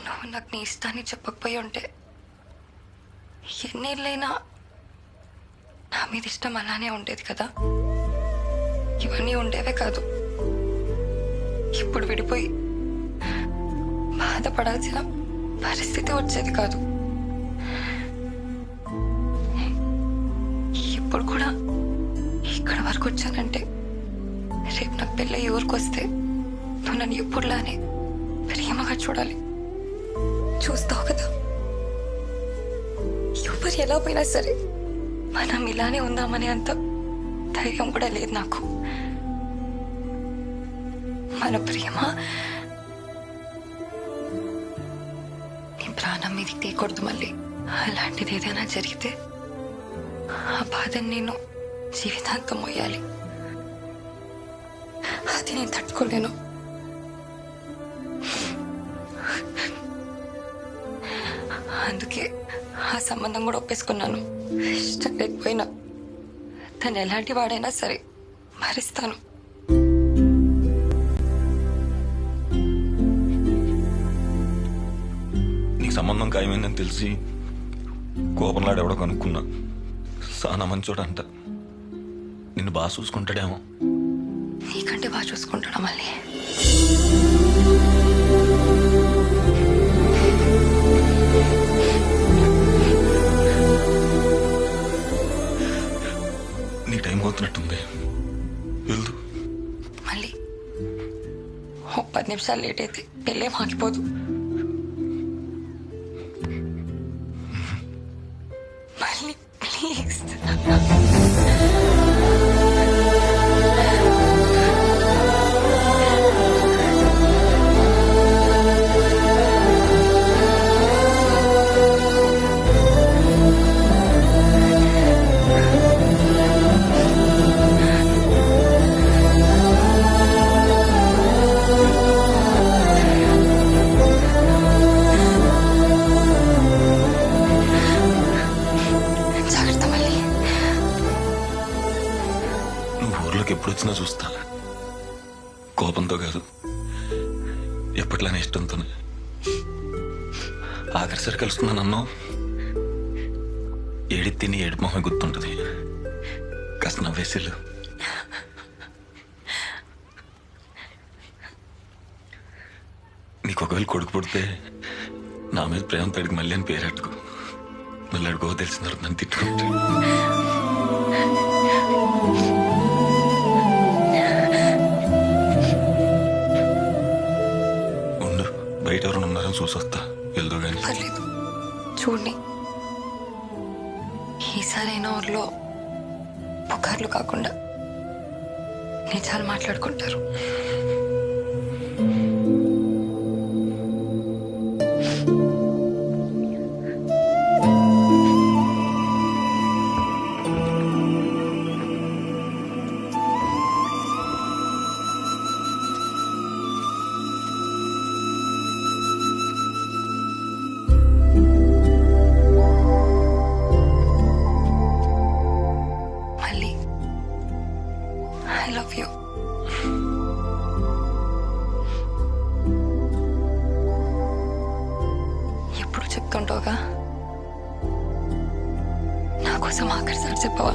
నువ్వు నాకు నీ ఇష్టాన్ని చెప్పకపోయి ఉంటే ఎన్నేళ్ళైనా నా మీద ఇష్టం అలానే ఉండేది కదా. ఇవన్నీ ఉండేవే కాదు. ఇప్పుడు విడిపోయి బాధపడాల్సిన పరిస్థితి వచ్చేది కాదు. ఇప్పుడు కూడా ఇక్కడ వరకు వచ్చానంటే రేపు నాకు పెళ్ళి ఊరికి వస్తే నువ్వు నన్ను ఎప్పుడులానే ప్రేమగా చూడాలి. చూస్తావు కదా, ఎవరు ఎలా పోయినా సరే మనం ఇలానే ఉందామనే అంత ధైర్యం కూడా లేదు నాకు. మన ప్రేమ నీ ప్రాణం మీదకి తీయకూడదు మళ్ళీ. అలాంటిది ఏదైనా జరిగితే ఆ బాధని నేను జీవితాంతం మోయాలి. అది నేను తట్టుకోలేను. అందుకే ఆ సంబంధం కూడా ఒప్పేసుకున్నాను. ఇష్టం లేకపోయినా తను ఎలాంటి వాడైనా సరే భరిస్తాను. నీకు సంబంధం ఖాయమైందని తెలిసి కోపంలాడెవడో కనుక్కున్నా. సానా మంచోడంట. నిన్ను బాగా చూసుకుంటాడేమో. నీకంటే బాగా చూసుకుంటాడా మళ్ళీ? నీ టైం పోతున్నట్టుంది, వెళ్దు. మళ్ళీ 10 నిమిషాలు లేట్ అయితే పెళ్ళేం ఆగిపోదు. మళ్ళీ ప్లీజ్. జాగ్రత్త మళ్ళీ. నువ్వు ఊర్లోకి ఎప్పుడు వచ్చినా చూస్తా. కోపంతో కాదు, ఎప్పట్లానే ఇష్టంతోనే. ఆఖరిసరి కలుసుకున్నా నన్ను ఏడి తిని ఏడు మొహమే గుర్తుంటుంది. కాస్త నవ్వేసిల్లు. నీకు ఒకవేళ కొడుకు పుడితే నా మీద ప్రేమ తడికి మళ్ళీ అని పేరెట్టుకో. మళ్ళీ అడుగో తెలిసిన తర్వాత నన్ను తిట్టుకుంటే. ఉండు, బయట ఎవరైనా ఉన్నారని చూసొస్తా. వెళ్దు కానీ. పర్లేదు, చూడండి. ఈసారైనా ఊర్లో పుకార్లు కాకుండా నిజాలు మాట్లాడుకుంటారు. మళ్ళీ ఐ లవ్ యూ. ఎప్పుడు చెప్తుంటావుగా, నా కోసం ఆఖరిసారి చెప్పవా?